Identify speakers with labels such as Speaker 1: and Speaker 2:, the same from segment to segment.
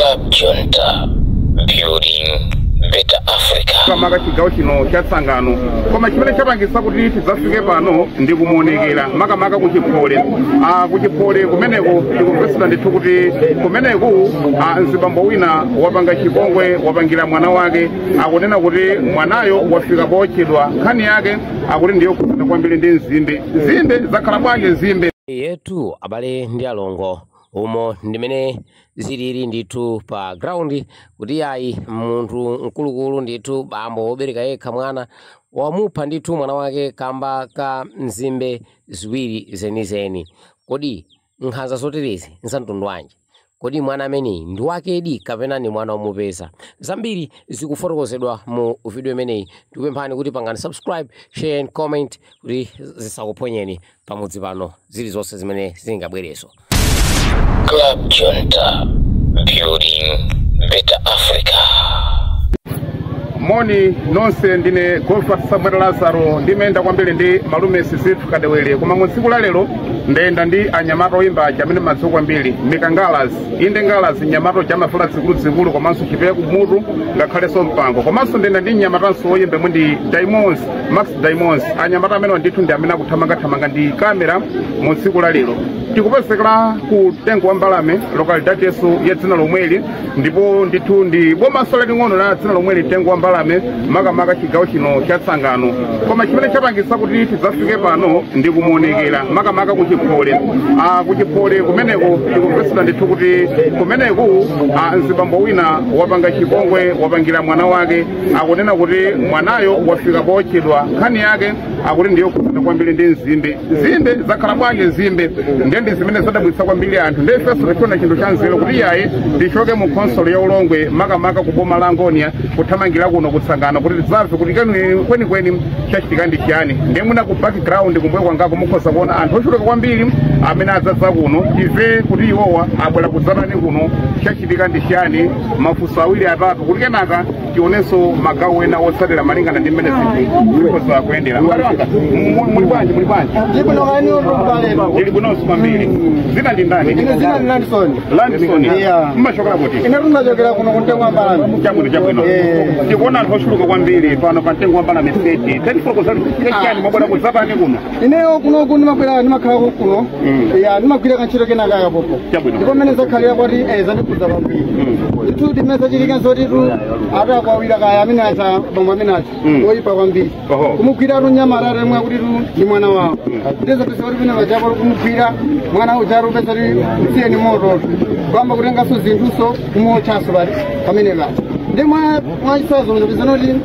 Speaker 1: Club Junta, building better Africa.
Speaker 2: Kama kigawo kino kyatsangano koma chimene chapangisa kuti tidzafike pano ndi kumuonekera makamaka kuchipole kumeneko tikumvesera ndithu kuti kumeneko mzibambo wina wapanga chipongwe wapangira mwana wake akunena kuti mwanayo wafika pochedwa nkhani yake akuti ndiyo kusana kwambiri ndi nzimbe zakhala bwanji nzimbe
Speaker 3: yetu abale ndi alongo umo ndimene zilili ndithu pa ground kuti ayi munthu mkulukulu ndithu bambo obereka yekha mwana wamupha ndithu mwana wake kamba ka nzimbe ziwiri zenizeni. Kodi nkhanza zoterezi nzamtundu wanji? Kodi mwana ameneyi ndi wakedi kapena ni mwana womupeza? Zambiri zikufotokozedwa mu video imeneyi. Tikupemphani kuti pangani subscribe, share and comment kuti zisakuponyeni pamudzi pano zilizonse zimene zingabwereso.
Speaker 1: Club Junta, building better Africa.
Speaker 2: Moni nonse ndine Golfat Samuel Lazaro ndimenda kwambiri ndi malume Sizifu Kadewele koma mu tsiku la lero ndenda ndi anyamata oyimba chamene madzuko kwambiri Mikangalas inde Ngalas nyamato chamafula zikulu komanso chipeya kumutu ngakhalenso mpango komanso ndenda ndi nyamatanso oyimba ndi Diamonds Max Diamonds anyamata amene ndithu ndi amene akuthamanga ndi kamera mu tsiku la lero tikupezekera ku tengo wa Mbalame localidade yesu ya dzina lomweli ndipo ndithu ndi boma soleti ngono la dzina lomweli tengo wa Mbalame makamaka chigawo chino kyatsangano koma chimene chapangisa kuti tidzafike pano ndi kumuonekera makamaka kuchipole kumeneko tikumvesera ndithu kuti kumeneko mzibambo wina wapanga chipongwe wapangira mwana wake akunena kuti mwanayo wafika pochedwa nkhani yake akuti ndiyo kusana kwambiri ndi nzimbe zakhala bwanji nzimbe ndi zimene zadabwitsa kwambiri anthu ndi ifenso tichiona chinthu cha nzeru kuti yayi tichoke mu khonsolo ya Ulongwe makamaka ku boma la Ngonia kuthamangira kuno kutsangana kuti tidzamve kuti kwenikweni chachitika ndi chiyani ndi muna ku background kumbuyo kwangako mukhoza kuona anthu ochuluka kwambiri amene adzadza kuno ive kuti iwowa abwera kudzanani kuno chachitika ndi chiyani mafunso awiri atatu kuti kenaka tionenso magawo ena otsatira malingana ndi mmene zikhoza kuyendera. Muli bwanji ndili kunonso kwambiri zina ndi ndani?
Speaker 4: Zina Landson.
Speaker 2: Mmachokera kuti?
Speaker 4: Ine tunachokera kuno kutengo wa Mbalame.
Speaker 2: Chabwino tikuona anthu ochuluka kwambiri pano pa mtengo wa Mbalame state tatifotokozani chiyani mabwera kudzapani kuno?
Speaker 4: Ineyo kuno ndimabwera ndimakhala kuno ndimagwira kantchito kenaka kapopo ndipo mmene zakhalira kwati zandikudza kwambiri itu timeza chilikenso titu atakwawira kaya amene acha bambo amene acha oyipa kwambiri kumugwira nyamata temwe kuti ndi mwana wawo ndeza pesa kuti pina vajapo kumugwira mwana uja rupesa ti msiyeni moto kwamba kutengaso zinthuso kumotchaso pali pamene pacha ndi mwachisazo mzapezanoti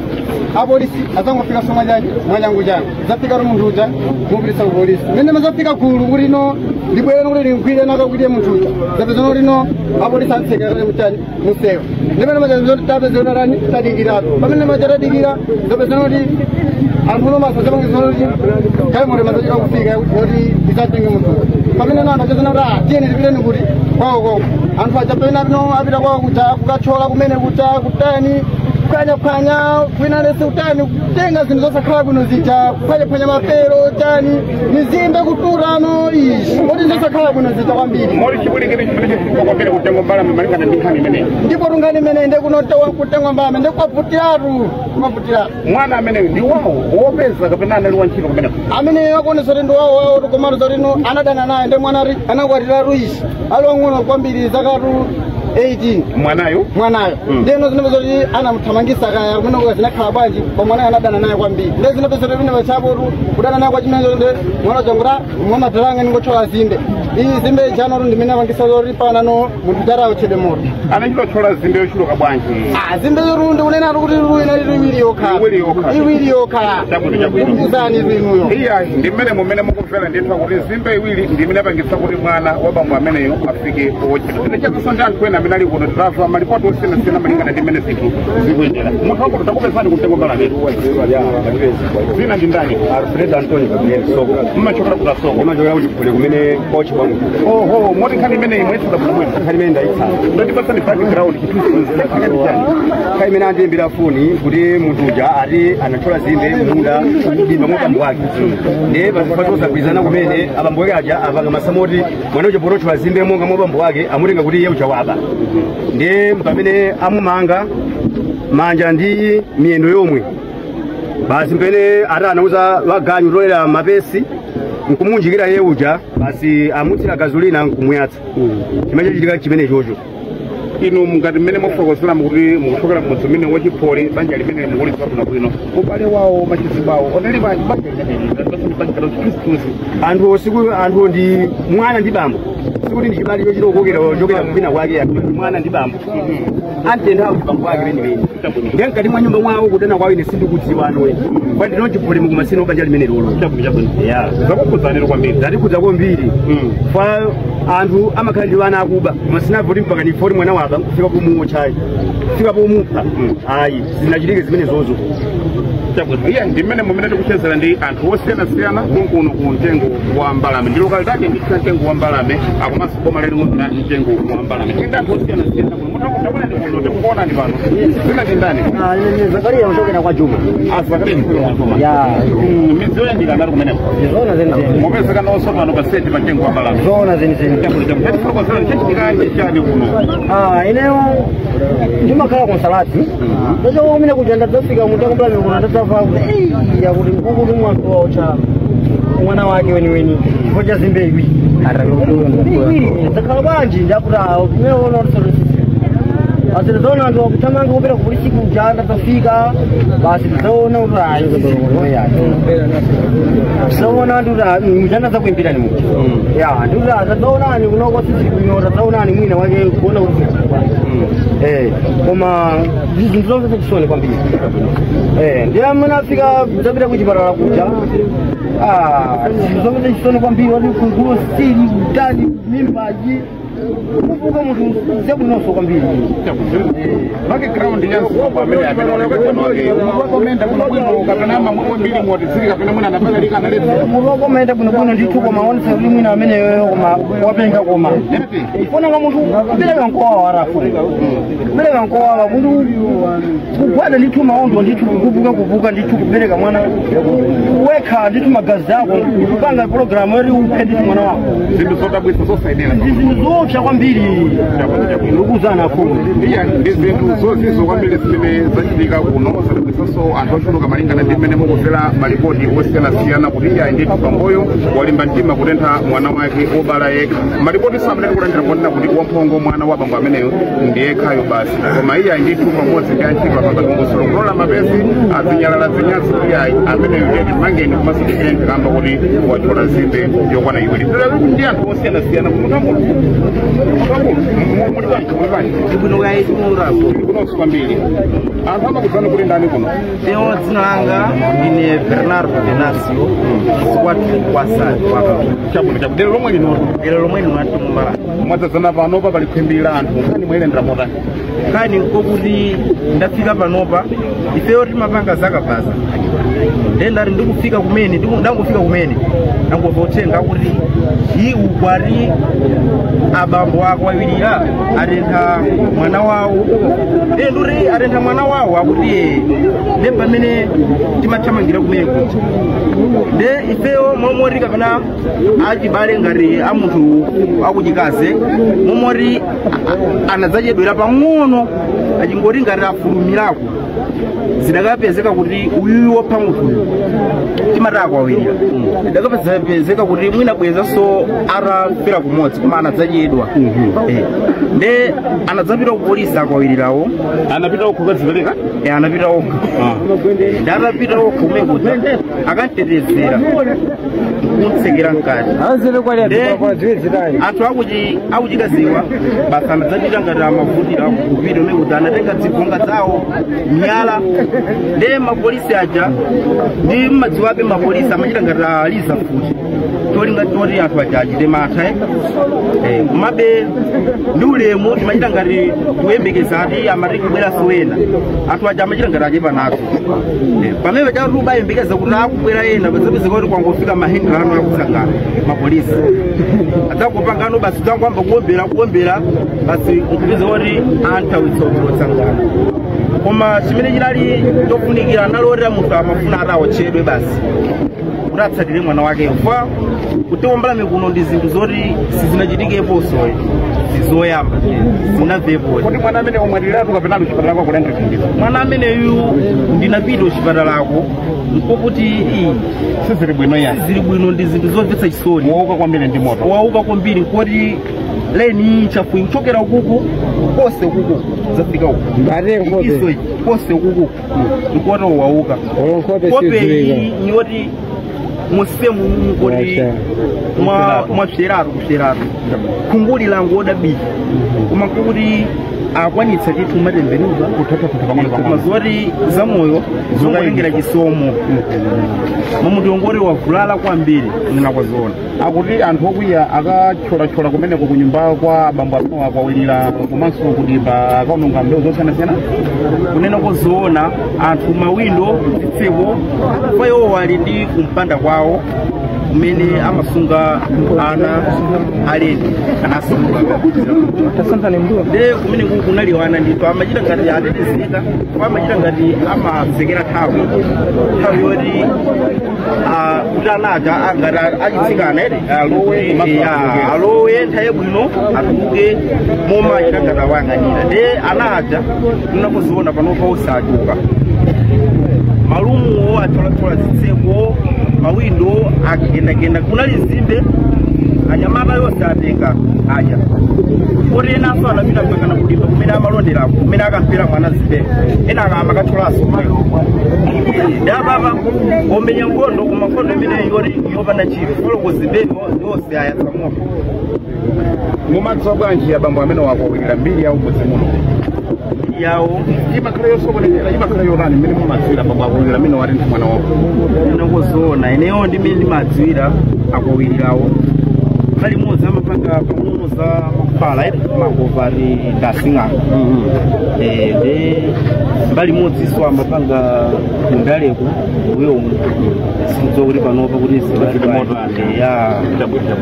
Speaker 4: apolisi azangofika soma chake mwanyangu chake zafika munthu uja mupitisa kupolisi mmene mazafika gulu kuti no ndibwere kuti ndimgwire nakakwire munthu uja zapezanoti no apolisi amtsekera mutani musewa ndimene mazapezanoti rani tadikiratu pamene machatadikira zapezanoti anthu maso zapangizanoti kaimore mazachika kufika kuti isatenge munthu pamene no anachazanoti tiyeni tipiteni kuti kwawo anthu achapena no apita kwawo kuja kukachola kumene kuja kutani kuphwanya kwina lese utani kutenga zinthu zosakhala bwino zija kuphwanya mapero utani nizimbe kuturano ishi oti zosakhala bwino zija kwambiri
Speaker 2: moli chibulikire chimene kwambiri kutengo Mbalame malingana ndi nkhani imeneyi
Speaker 4: ndipo tungani imene ndi kutengo Mbalame ndi kwavutiratu
Speaker 2: mwana amene ndi wawo wopeza kapena anali wantchito kumene
Speaker 4: amene akuonesa kuti ndi wawo komano zotino anadana naye ndi mwana anakwatira ishi ali wang'ono kwambiri zakatu 18
Speaker 2: mwanayo
Speaker 4: ndeno zinapezoti anamuthamangisa kaya kumene kwa zinakhala bwanji kwa mwanayo anadana naye kwambiri ndi zinapezoti pina pachapotu kudana naye kwa chimenezo ndi mwana jangura mwana talanga ningochola zimbe iyi zimbe jano ndimene apangisa zoti pana no munthu jarawo chede moto
Speaker 2: anachilochola zimbe yochuluka bwanji
Speaker 4: zimbe zorundi unena kuti ruina iwiri yokhala kuzani zinuyo
Speaker 2: iya ndi mmene mumene mukufera ndithu kuti zimbe iwiri ndimene apangisa kuti mwana wa bambo ameneyo afike pochedwa ndi chakuso ndi anthu ena amene ali kuno tirafa malipoti osiyanasiyana malingana ndi mmene zinthu zikuyendera munthu wakuti takupezani kutengo Mbalame zina ndi ndani?
Speaker 5: Alfred Antonio Gabriel Soko
Speaker 2: mmachokera kutasoko
Speaker 5: mmachokera kuti kule kumene pochi
Speaker 2: oho moti nkhani imene imwetsa bwino
Speaker 4: nkhani imene ndaitsala
Speaker 2: ndotipasani background
Speaker 4: nkhani imene andiyimbira foni kuti munthu uja ati anathola zimbe munda dimba mwa bambo wake ndiye pasosagwirizana kumene abambo wake aja apanga masamoti mwana uja potothola zimbe monga mwa bambo wake amutenga kuti iye uja waba ndiye pamene amumanga manja ndi miyendo yomwe basi mpene ati anauza waganyu tolera mapesi nkumunjikira iye uja basi amutsira gazulina nkumuyatsa chimene chichitika chimene chocho
Speaker 2: inu mungati mmene mwafotokozera kuti mukuchokera mmudzi umene wachipole banja limene mukulitsa bwino ubale wawo machizibawo onali banja
Speaker 4: anthu anthu ndi mwana ndi bambo sikuti ndi chibali chochita kuchokera kupina kwake mwana ndi bambo antenda kuti bambo wake lenileni ndiye mkati mwa nyumba mwawo kutena kwawo ine sindikudziwa anwe kwa ndino chipole mukumasino banja limene lolo
Speaker 2: zakukhudzaniro kwambiri
Speaker 4: zatikhudza kwambiri kwa anthu amakhala ndi vana akuba masinavuti mpaka ndifoti mwana waba kufika pomuwo chayi kufika pomupha ayi zinachitike zimene zozo
Speaker 2: iya ndimene mumene tikuchezera ndi anthu osiyanasiyana kunkuno ku mtengo wa mbalame ndi lokalidade ndikira mtengo wa mbalame akomanso boma laling'ono mtengo wa mbalame tikuti anthu osiyanasiyana mutakuna ndi kuno tikuona ndi pano zina ndi ndani
Speaker 4: Zakaria kuchokera kwa Juma
Speaker 2: Zakaria kuchokera kwa Juma
Speaker 4: ya
Speaker 2: midzi yoyandika ndali kumeneko
Speaker 4: zona zenizeni
Speaker 2: mupezeka nonso pano paseti pa mtengo wa mbalame
Speaker 4: zona zenizeni
Speaker 2: tatifotokozera chachitikanje chani kuno
Speaker 4: ineyo ndimakhala konsalati ndacho kumene kuja ndadzafika mutakubala kuna ndadzafa yakuti mkukuti mwantu wawo cha mwana wake weniweni koja zimbe iwi zakhala bwanji ndakuti kumene ona azilizoona anthu akutamanga kupita kupolisi kuja ndadzafika basi tidzaona kuti ayi tidzaona kuti mujanda zakuimbirani muja ya ndikuti tadzaonani kunoko sisi kuno tadzaonani mwina wake kuona kuti koma zinthu zonse zachisoni kwambiri ndiye amene afika zapita kuchipatala kuja zinthu zonse zachisoni kwambiri wati kungulo sili kutali mimbaji kuvuka munthu zabwinonso kwambiri
Speaker 2: background yanso amene mukomenda bwinobwino kapena mamwe mbiri moti zili kapena mwina anapalalika analeta
Speaker 4: mukomenda bwinobwino ndithu koma onse kuti mwina ameneyo koma wapenga koma ifuna nga munthu kupereka nkowawa arafu kupereka nkowawa munthu kugwada ndithu maondo ndithu kuvuka ndithu kupereka mwana wekha ndithu magazi ako kupanga programu yoti uphe ndithu mwana wako
Speaker 2: zinthu zodabwitsa zosayenera
Speaker 4: zinthu zopsa kwambiri ndikuzana afumu
Speaker 2: iya ndi zinthu zozizo kwambiri zimene zachitika kuno zadabwitsanso anthu ochuluka malingana ndi mmene mukumvera malipoti osiyanasiyana kuti iya ndithu pamboyo walimba mtima kutentha mwana wake wobala yekha malipoti samene tikulandira kuonena kuti wamphongo mwana wa bambo ameneyo ndi yekhayo basi koma iya ndithu pamodzi ndi antchito apanga dongosolo kulola mapesi azinyalala zinyasi iyayi ameneyo ndiyeti mangeni kumasititente kamba kuti wachola zimbe yokwana iwiri ndi anthu osiyanasiyana kumutambulo kunosi kwambiri anthu amakudzana kuti ndani kuno
Speaker 5: leo dzina langa ine Bernardo Venasio squad kwasani
Speaker 2: chabwino dero lomwe linoto
Speaker 5: lero lomwe linatumbala
Speaker 2: mwadzadzana panopa pali khwimbi la anthu nkhani mwayendera motani
Speaker 5: nkhani nkokuti ndafika panopa ifeyo timapanga zakabvaza ndendati ndikufika kumene ndangofika kumene ndangobva kuti iyi ukwati abambo ako awirira atentha mwana wawo nduri atentha mwana wawo akuti nde pamene timathamangira kumene kuti nde ifeyo momoti kapena achibale ngati a munthu akuchikaze momoti anadzachedwera pang'ono achingoti ngati afulumirako zidakapezeka kuti uyuyu wopha munthuyu timatako awirira zidakapezeka kuti mwina bwezaso atafera kumodzi koma anadzachedwa nde anadzapita ku polisi akuawirirawo
Speaker 2: anapita okha kadzipereka
Speaker 5: anapita okha nde atapita okha kumekuti akantetezera kumtsekera mkati anthu akuchikaziwa basi anadzapita ngati amavutira kupita umekuti anatenga zibonga zawo miyala nde mapolisi aja ndi madziwabe mapolisi amachita ngati aliza futi tolinga tori anthu ajajide matha kumabe ndi ulemu timachita ngati kuyembekeza ati amati kubwera soyena anthu aja amachita ngati achepa nazo pamene chatuba ayembekeza kuti akubwera ena pazapezeka kuti kwangofika mahindla anu akusangana mapolisi adzakupangano basi dzangwamba kuombera basi nkupeza kuti anthu awitsotsangana koma chimene chinali chofunikira nalotera munthu amafuna atawotchedwe basi kuti atsatire mwana wake fa kuti Mbalame kuno ndi zinthu zoti sizinachitikepo soye zizoyamba zinabvepo
Speaker 2: kuti mwana amene omwaliratu kapena kuchipatala kwako kulenda thandizo
Speaker 5: mwana ameneyu ndinapita kuchipatalako nkokuti
Speaker 2: sizili bwino ya
Speaker 5: zili bwino ndi zinthu zomvetsa chisoni
Speaker 2: wauka kwambiri ndi moto
Speaker 5: wauka kwambiri nkoti leni chafu kuchokera ukuku kose ukuku zafika uku iso kose ukuku nkoti wauka kope nyoti musemu ngoti mwa fyeratu kunguli langu odabi koma kuti akwanitsa chitu matembenuka koma zoti zamoyo zongolengera chisomo mamuti ongoti wavulala kwambiri mnakwazona
Speaker 2: akuti anthu okwiya akachola kumeneko kunyumba kwa abambo asowa kwawirira komanso kuti akaononga mbewu zosiyanasiyana
Speaker 5: kunena kozoona anthu mawindo zitseko kwayowo ali ndi kumpanda kwawo kumene amasunga ana aleni anasunga de kumene kunaliwana ndithu amachita ngati atetezeka amachita ngati amazekera nthawi yoti kuti anaja ngati achitsikana alowe nthawi bwino atukuke moma achita ngati awayang'anira de anaja kunakuziona panopa usachuka malumuwo atholathola zitseko mawindo akenda kunali zimbe anyamata yose atenga aja kuti ena aso anapita mpakana kulimba kumene amalonderako kumene akampera mwana zimbe ena akama katholaso dababa omenya nkhondo koma nkhondo imene yopanda chiro foloko zimbe yonse ayatsamoto
Speaker 2: mumadziwa bwanji abambo amene wakwawirira mbiri yawo mudzi muno
Speaker 5: yawo
Speaker 2: imakhala yosokonekera imakhala yorani mmene mumadziwira abambo akwawirira amene watentha mwana wako
Speaker 5: inakozona ineyo ndimene ndimadziwira akwawirirawo pali modzi amapanga pang'ono za mafala mangova ali ndasing'anga de mbali modzi so amapanga kundaleko uyo sinzokuti panopa kuti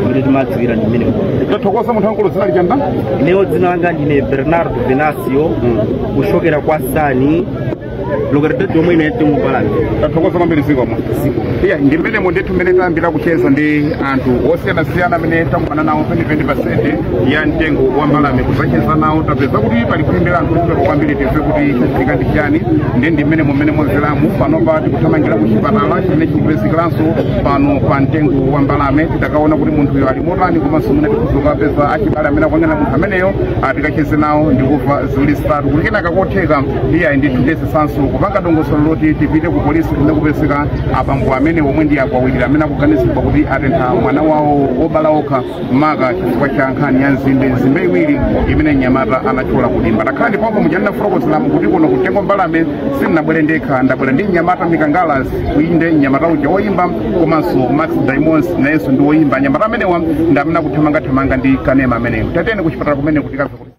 Speaker 5: kuti timadziwira ndimene
Speaker 2: tathokoza munthu wankulu zina lichanda
Speaker 5: ineyo dzina langa ndine Bernardo Venasio kuchokera kwa Sani lokalidadi yomwe inaete Mbalame
Speaker 2: tathokoza kwambiri zikomo iya ndi mmenemo ndithu mmene tayambira kucheza ndi anthu osiyanasiyana amene takumana nawo 20% ya mtengo wa mbalame kudzacheza nawo tapeza kuti pali kuyendera anthu ochepa kwambiri timve kuti chachitika ndi chani ndi mmene mmene mwamveramu panopa tikuthamangira kuchipatala chimene chikupezekeranso pano pa mtengo wa mbalame tidakaona kuti munthuyo ali motani komanso mune tikuzokapeza achibale amene akuyang'ana munthu ameneyo tikacheze nawo ndikuva ziwiri zitatu kuti kenaka kotheka iya ndithu tesesanso kupanga dongosolo loti tipite ku polisi kumene kupezeka abambo amene omwe ndi akwawirira amene akuganizidwa kuti atentha mwana wawo obala okha maka chifukwa cha nkhani ya nzimbe iwiri imene mnyamata anachola kulimba takhala ndipopo mujanena fotokozeramu kuti kuno kutengo mbalame sindinabwere ndekha ndabwera ndi mnyamata Mikangalas kuinde mnyamata uja woyimba komanso Max Diamonds nayenso ndi woyimba mnyamata amenewa ndi amene akuthamangathamanga ndi kanema ameneyo tatene kuchipatala kumene kuti kafe kuti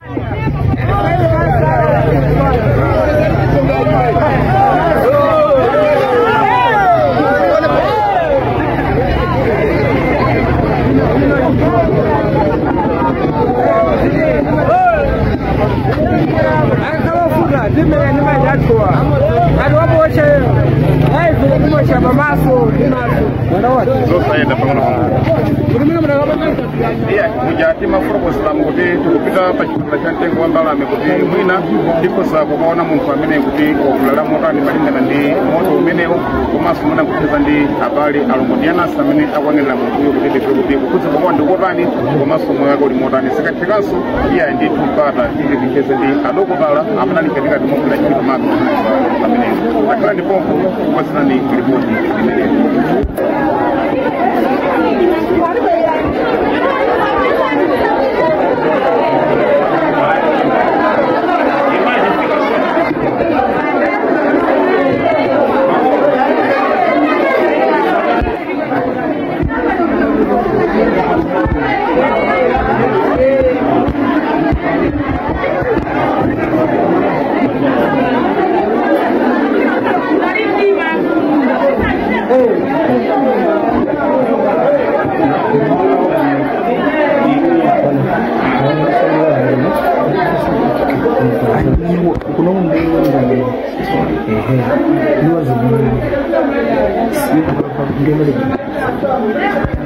Speaker 2: kujati mafotokozeramu kuti tikupita pa chipatala cha mtengo wa mbalame kuti mwina ndikosa kukaona munthu amene kuti wavulala motani malingana ndi moto umenewo komanso mwina kucheza ndi abale alongotiyanasi amene akuyang'anira munthuyo kuti ndife kuti kukhudza kwakuwa ndikotani komanso moyo wake uli motani sikathekanso iya ndithu mpata ili ticheze ndi adokotala amene ali katikati mogwira ntchito maka ameneyo takhala ndipompo kupatsirani ripoti imeneyo.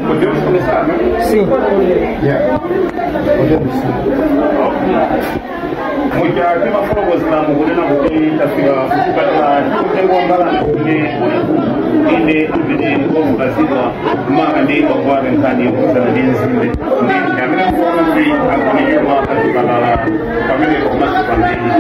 Speaker 2: Podemos começar, né?
Speaker 4: Sim.
Speaker 2: Podemos sim. Muito aqui uma forma de não mudar na boquinha da filha, porque ela tem um balão de ele como Brasil, mas nem o guarda em caminho para a gente nem a minha forma de acompanhar a família como a família.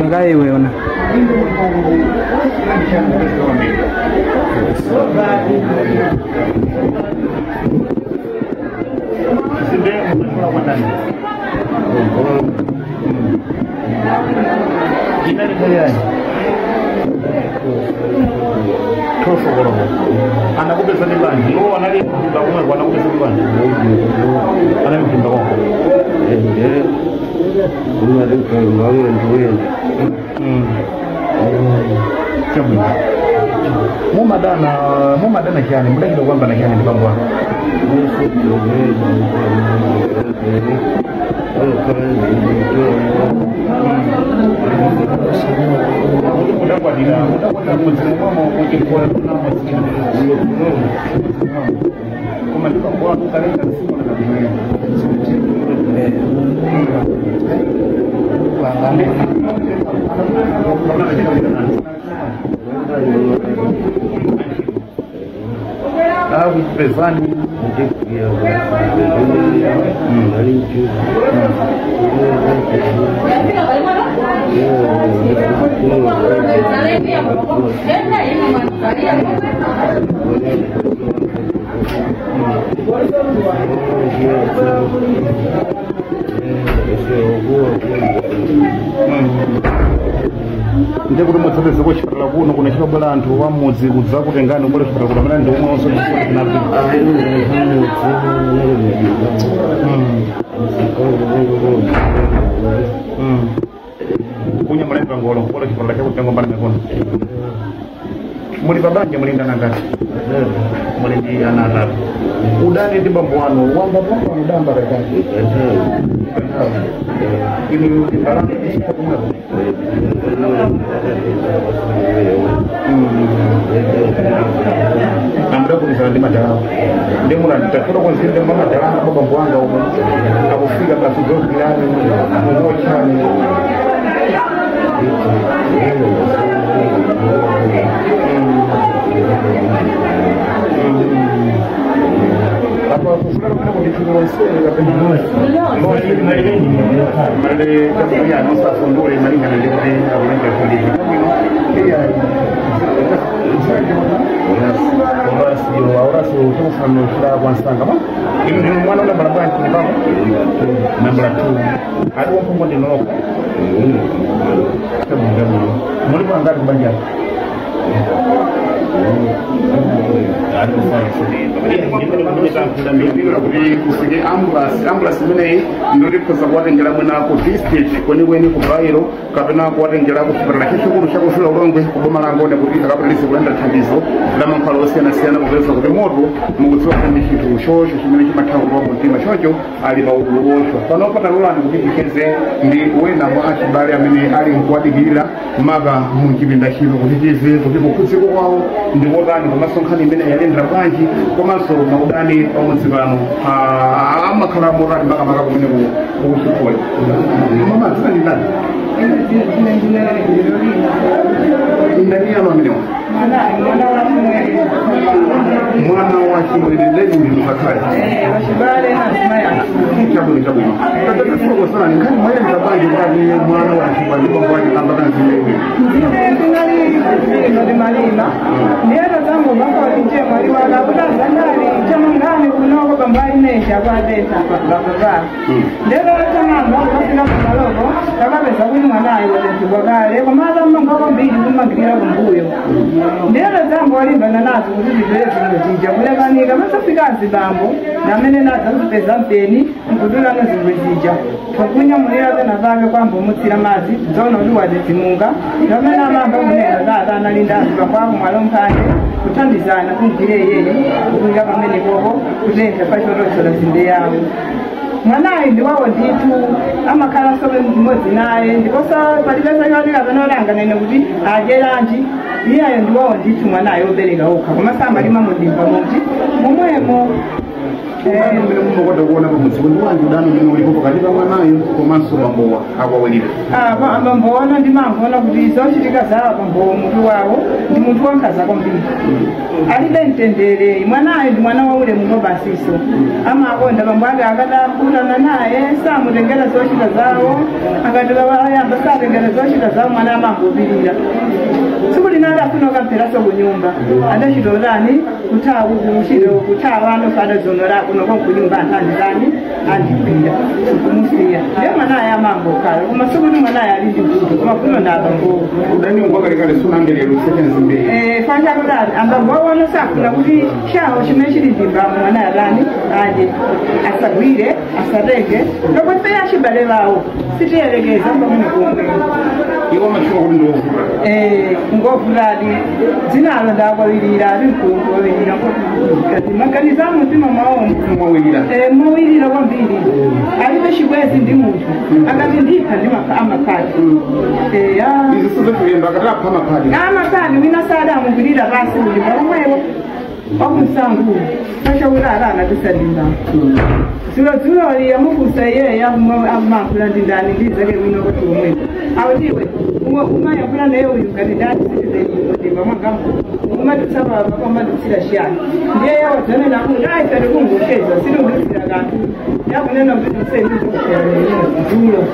Speaker 4: Makai wewe na
Speaker 2: anakupa sani bani yo anali kutimba kwa anakupa sani bani anali kutimba kwa
Speaker 6: unaruka mwangu ndio
Speaker 2: mumadana kyani mudakira kwamba na kyani ndibangwa pesani nde kuti mutsateze kwa chipatala kuno kuna chikabwera anthu wa mudzi kudza kutengani ubwera chipatala kuti amene ndi umwe onse kunya mulemba ngolo kubwera chipatala chakutenga mbali mekono muli pabanja mulingana ngati muli ndi ana atatu udani ndi bambo wanu wamba bambo wanu damba kakati inu ibalanga chita kumwepo namda kunisana ndi madalao ndi munatafuna kunzinde mwa madalao kwa bambo wanga umo akufika kasuzokilani mumochani apa kufuna kuna kudifunonseni kapena nosi male kamuya nosa fundule malingana ndi kuti akulenga kundiki iya aurasi utokufanukira kwansanga ma inu ndinu mwana ule mbalabwa ntini pamo nambala 2 adi wampungo ndinoko muli kwa ngati kubanja kuti kusike ambulance imeneyi ndoti kuza kuwatengera mwina ku district kwenikweni ku bairo kapena kuwatengera ku chipatala chachikulu chakufula ulongwe kuboma langone kuti akapitirize kulanda thandizo la mankhwala osiyanasiyana kupeza kuti moto mukudziwa ndi chinthu chocho chimene chimathawa mtima chocho ali pa ufulu ocho panopo talolani kuti tikeze ndi wena mwa achibale amene ali nkuwadikirira maka muchipinda chino kuti tize kuti kukudziko kwawo ndi wotani komanso nkhani imene yalendera bwanji komanso maudani pamodzi pano amakhala motani makamaka kumene kuchipole mama dzina ndi ndani ndani ano amenewa mwana wa chimweleleni ndi makakhale chabwino chabwino tatatifuko sana nkhani mwayendera bwanji kuti mwana wa chimweleleni bambowaji ambatana zimewe
Speaker 7: ndi malima ndiyata zangu bakwatije mwalimu akakutazandani chamangani kunoko pambaine chakwatesa pakapapa ndero chamanga kasina kumaloko takapeza kuti mwanayo watenzedwa kale komata mmanga kwambiri kumangirira kumbuyo ndiyero zangu walimbana nazo kuti zibvere zimwe zija kulekanika masafika azibambo namene nazo zipeza mpeni nkudulano zimwe zija tokunyamulira pena pake kwambomutsira madzi dzono kuti wadzidzimunga namene amamba kunena tata analinda azibambwako mwalo mphande kuthandizana kumgire yeye kukunga pamene popo kutentha pachototsola zimbe yawo mwanayi ndiwawo ndithu amakhala sobe mmodzi naye ndiposa palipeza yalika panolanganene kuti ajeranji iyayo ndiwawo ndithu mwanayi obereka okha koma samalima mudimba muti momwemo
Speaker 2: munokwada kuona pamudziko ndi wanji udano mene ulipo pakati pa mwanayo komanso bambowa akwawelire
Speaker 7: bambowana ndimamboona kuti zochitika zawo bambowa mutu wawo ndi munthu wankhaza kwambiri alibe mtendere mwanayo ndi mwana waule muno basiso amakonda bambo ake akadakutana naye samutengera zochita zawo akatiayamba satengera zochita zawo mwana amangopirira tsiku linali afuna ukampheraso kunyumba adachitolani kuthawa anofada kuno kunyumba anthandizani andipira kumusiya ndiye mwanaye amangokhala koma sikuti mwanaye ali ndi mvuto koma kuno ndabambo
Speaker 2: udani ngwakalekale sunangelero sekenzimbiri
Speaker 7: fanchakudati ambambowono safuna kuti shawo chimene chili ndimbamo mwanaye atani aje asagwire asatenge nokuti achibale bawo sitiyelekeza pamuno kumwe
Speaker 2: iwo machuka kuti ndovula
Speaker 7: ngovuladi dzinalo ndakwawirira ali mkuwawirira kati maganiza mutima mwawo mwawirira kwambiri alibe chikwezi ndi munthu akati ndipha ndi amakati
Speaker 2: izi sizokuyemba akati apha amakati
Speaker 7: wina sadamugwirira pasi uli pamwewo wakumsangu pachaurarana tisadimba dzuloli yamukusa iyeyo amamvula ndindani ndizake wino kuti umwe awutiwe umayakula naye uyu ngati ndani sitizedimba mwangamu umaditsapapa kwamaditsira shiyani ndiye yawadzanena kuti aisati kungosheza silungusira kantu yakunena kuti dzulo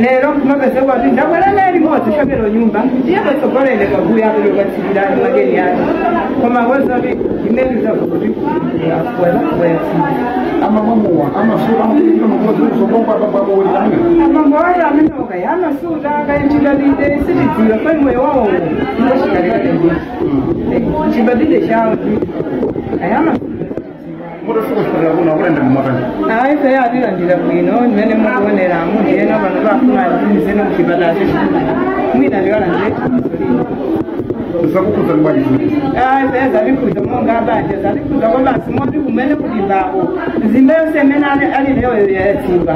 Speaker 7: lero kumapeza kwati ndakwalaneli modzi shokero nyumba ndiye patsogolele kaguya akulokatsirirani mageni yake koma wozoti imene zakuti
Speaker 2: amamuwa amasuka amukirikira mukozi w'isokokwa babawulirana
Speaker 7: amamboyo amenoka yamasuta akaichikadide sitidziwa paimweyo wawo ngoshikalekadende chibadide chawo ayamasuta
Speaker 2: mutosukosipatira kuno kulenda mumotani
Speaker 7: aise atilandira bwino mmene mukuoneramo ndiyeno pano bafuna zino muchipatala mwina ndiwalandire
Speaker 2: zakukuza liwajizuri
Speaker 7: zalikuza monga abanje zalikuza kwabasi moti kumene kulimbapo nzimbe yose imene alileyo yayatimba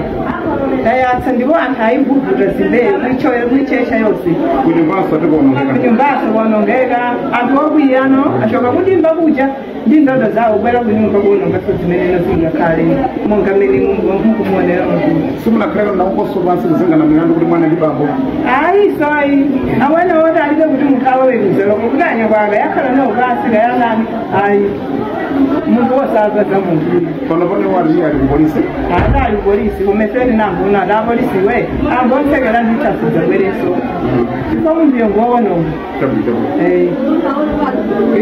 Speaker 7: yayatsa ndipo anthu ayivuvuta zimbeyo kuichesha yose kunyumbaso kuonongeka anthu okwiyano ashoka kudimba kuja ndi ndodo zawo bwera kunyumba kuonongaso zimeneno zingakhale monga mmene mukumuonera munthu
Speaker 2: simunakhaleka nakukosopansi kuzingana milandu kuti mwana ndi bambo
Speaker 7: ayisoyi awene woti alibe kuti munthu aweweruze kukutanya kwake yakhala nokasika yanani ayi munthu wosazaza munthu
Speaker 2: pano pano wali ali kupolisi
Speaker 7: ali polisi umeseni nambuna ada polisi we ambonsekela ndithasuza kwereso chifo munthu ngowono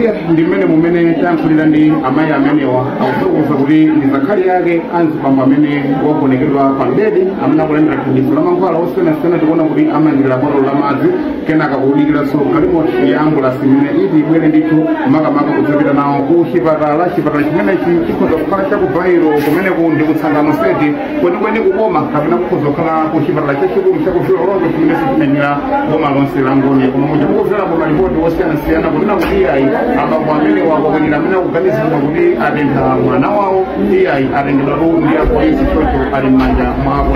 Speaker 2: iya ndimene mumene tayankhulira ndi amayi amenewa akufotokoza kuti ndi zakhali yake anzibambo amene wagonekedwa pa mbedi amene akulendera thandizo la mankhwala osiyanasiyana tikuona kuti amangirira botolo la madzi kenaka kuudikiranso kalimoti ya ambulasi imene iti ibwere ndithu makamaka kudzapita nawo ku chipatala chimenechi chikhoza kukhala chakubairo kumeneku ndi kutsangano seti kwenikweni kuboma kapena kukhoza kukhala ku chipatala chachikulu chakuvira lonse chimene sichimenyera boma lonse la Ngonia koma muja mukuvirapo malipoti osiyanasiyana kunena kuti iyayi abambo amene wakwakwanyira amene akuganizidwa kuti atentha mwana wawo iyayi atengedwatu ndi apolisi chocho ali m'manja mwako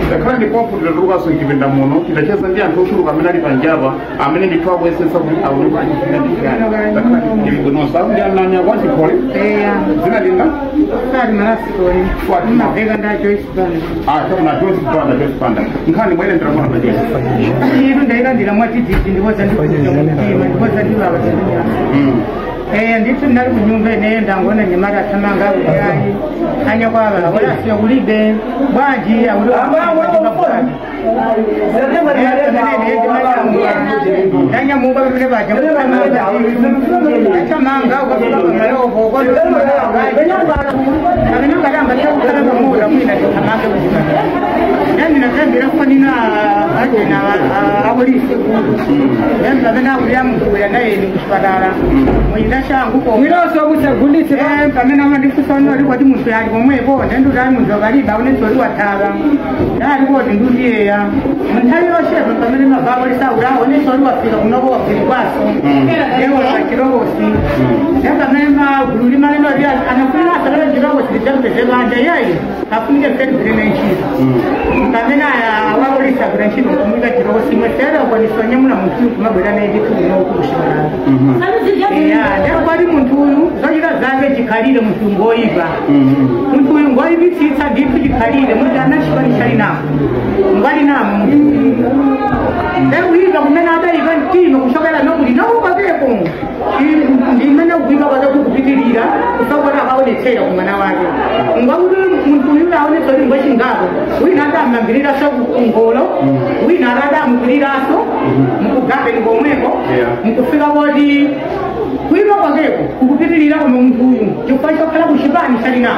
Speaker 2: zakhala ndipofutira tulukaso mchipinda muno tidacheza ndi anthu ochuluka amene ali panjapa amene ndithu akuyesesa kuti aoneka achifinaibwinosa ndi ananya kwachipole dzina linga chakuna Joyce Banda nkhani mwayendera mwana pa Joyce
Speaker 7: iru ndailandira mwatidhiti ndiwoza ndikutima ndiwoza ndivava ndithu ndinali kunyumba ineyo ndangona nyamata athamanga akuyayi anyakwava olasiya kulibe bwanji danyamuka pamene paja athamanga ukaamaloko amene ngatamba chakukhala pamola mwina tithamanga kuzipata yani natambira kufanina na abolisi yamba bena kuyamu kuya naye ni kushpadala mwina shangu ko miroso busagulitse pamena mandifusa no kwa timuntu yali komwe bo ndu dali muntu baliba unetori wataba dali ko ndundiye ya muthayi oshefa pamena mavabo saura unetori wafika kunobo wafika kwaso yewo akirobosi yamba mema gululi maneno ya anafuna asala jirobosi jambe zebanja yayi afunge federation pamena awabolisa branchino kumuga jirobosi mwetera kwa nisonye muna muntu kumabera na editu no kushibara ya ndio bali muntu uyu zogira zange jikalire muntu ngoyiba muntu uyu ngoyibi tsitsa dipu jikalire muntu anashibari sharina ngwali namu ndio wiga kumena hata event tino kushogera no kuli no babeko ndimena kubiba baza kupitirira usabona abaone tsera kumana wake ngabulu muntu uyu aone tsori ngoshi ngabo wina ndamambirira so ngolo wina rada mukirira so mukugabe ngomweko mukufika bodi kuiba bageko kukupitirira umuntu uyu cyufasha kala kushibani sharina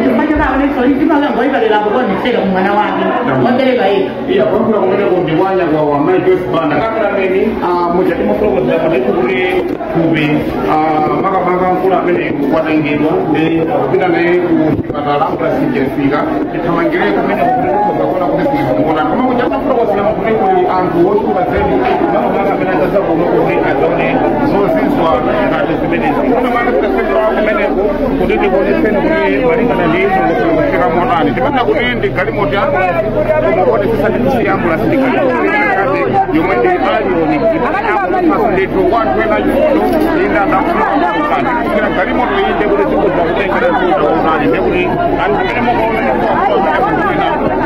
Speaker 7: cyufasha nawe tsori timaga ngoyiba lela babone tsera kumana wake mondele bayi
Speaker 2: iya kwa kumenya kundiwanya kwa mai Joyce bana kakala meni mujati moforo za kadetu kule kubi maka kula meni kwa tengedwa ni kupita naye kupata lambra sijefika itamangire kumenya kwa kuna kama mujati moforo za kule kule angu wote bazeni maka mena sasa kwa kule azone so siswa na tesemeni kuna maana tunasema kumenya kudidi kwa tena kule maringa na lizo kwa mwanani tena kuende kalimo yangu kwa sasa ni yangu la serikali yomende ayo ni leto watu wena yuno linda na kuna kalimo inde kule siku za kutengeneza na ndio kule angelemo kwa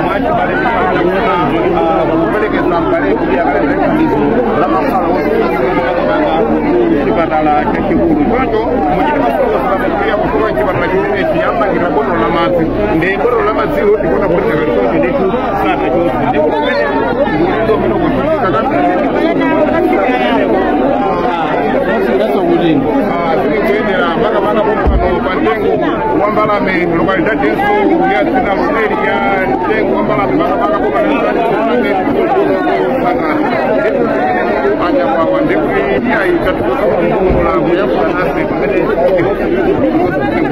Speaker 2: maji bale na kupeleka sambale kuja kale la mafala kibadala kikuru jojo mujini masoko sababu ya kutoa kibadala kile kiamba kirabono la mazi ndeboro la mazi wote kuna kutoka kwa ndio sana jojo ndio ndio mimi kutoka kaka mpaka kwa pandengo wambala me localidade yesu ya tena msteri ya tengo wambala mpaka kwa anya kwa wandeku ya itatuka mungu la kuyapo nasi kumene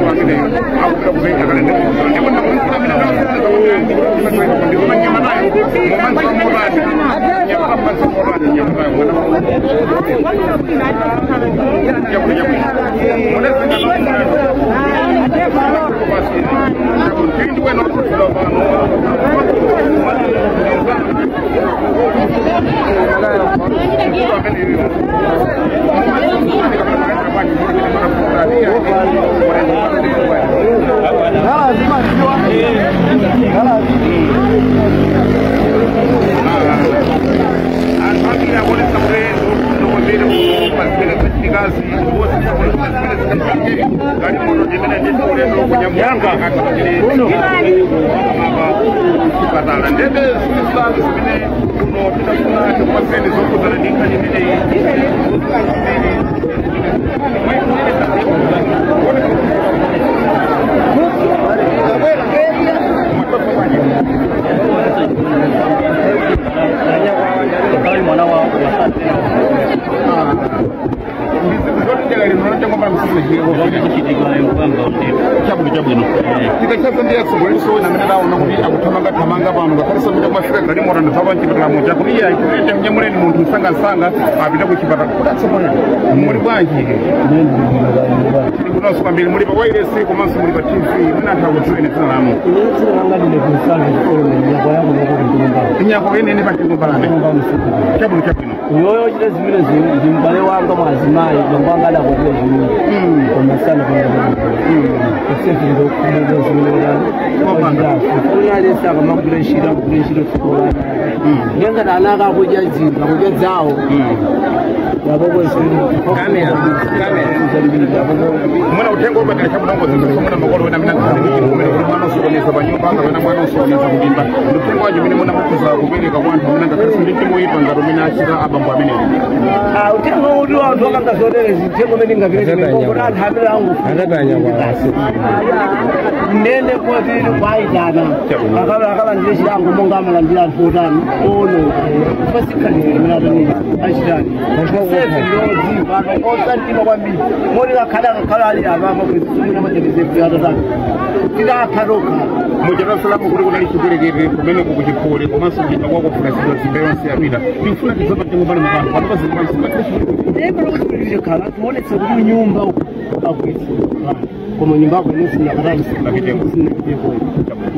Speaker 2: kwa kile au kwa kufanya kale ndio ndio na mungu na mimi ndio kwa nyama nayo mama kwa mwana nyama kwa mwana nyama sanga apita kuchipata kudatsopona muri bwanji kuna soka mbili muri pa wireless komanso muri pa TV muna nthawi zimene tsinalamo inyako yenene pa tingo balande chabwino
Speaker 6: uyoyo chile zimene zimbale wanga mwazimayi ngwanga da kwa zimene koma sana kwa sisi ndo kundo zimene kuna lesa kama kuleshira kutola ngenga dalaka kujazinga kujazao
Speaker 2: mwana utengo ubadala chabu nongo zimene mwana makolo wena mina kumene kumene mwana usokoneza pa nyumba kana mwana usokoneza kudimba utengo wanyu mine mwana kukuza mukhoza kupereka kwa anthu amene ngakhale ndi mtengo oyipa ngati umene achita abambo amene
Speaker 6: utengo uti wanthu wakangazotere zitengo mene ngapereka anthu amene ndende kuti kwaitana akalandire chilango monga amalandira anthu otani ono pasikhalire imene atani achitani sefi ndodziva osantima kwambiri moti kakhala ali avama kuzisunira macherezefu atatani tidakhalokha
Speaker 2: muchatasalamu kuti kudali chiperekere kumene kukuchipole komanso kuchita kwakufuna zinthu zimbe yonse yapita tikufuna tizopa mtengo pale mukanthu patopa
Speaker 6: zimbazimakhala tionetse kuti nyumba akwitsi koma nyumba yako inosinakatani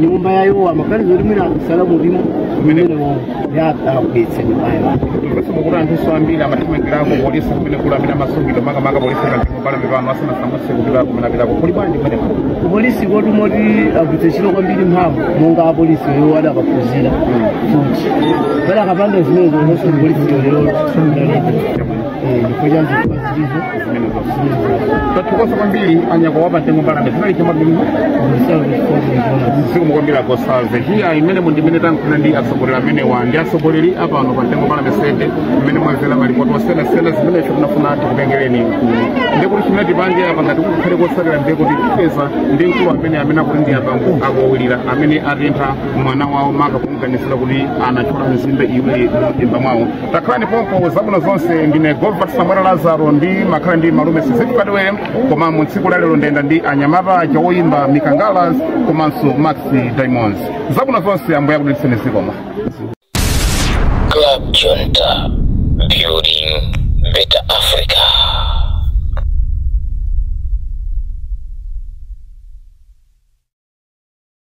Speaker 6: nyumba yayo amakanizo kuti mwina akusala mulimo umenewo yakwitse nyumbayo
Speaker 2: tikasoma kuti anthu so ambiri amathamangirako polisi kumene kuli amene amasungidwa makamaka polisi mtengo pale mipano asanasamuse kupita kumenapitako kuli bwanji kumene
Speaker 6: polisi kotu moti agwitse chilo kwambiri mphamvu monga apolisi yo adakaphunzira futi pala akapanda zimenezo nonso polisi lero ndikuja nzikubazilizo
Speaker 2: tathokoza kwambiri anyako wapa mtengo mbalame zinali chambabwino sikumukwambira kosalve hiya imene mundimene tankhuna ndi atsogoleri amenewa ndi atsogoleri apano pa mtengo mbalame sede imene mwazela malipoti osiyanasiyana zimene ife tinafuna tikutengereni ndikuti chimene tipange apa ngati kukhale kotsatira ndekuti tipeza ndi mkulu amene akuti ndi abambo akowirira amene atentha mwana wawo maka kumuganisira kuti anachola mizimbe iwiri mdimba mwawo takhalani pompo zabwino zonse ndine Golbert Samuel Lazaro ndi makhala ndi malume Siziki Kadewere koma mu tsiku lalero ndenda ndi anyamata woyimba Mikangalas komanso Maxi Diamonds zabwino zonse ambuye akudalitseni zikomo.
Speaker 1: Club Junta, building better Africa.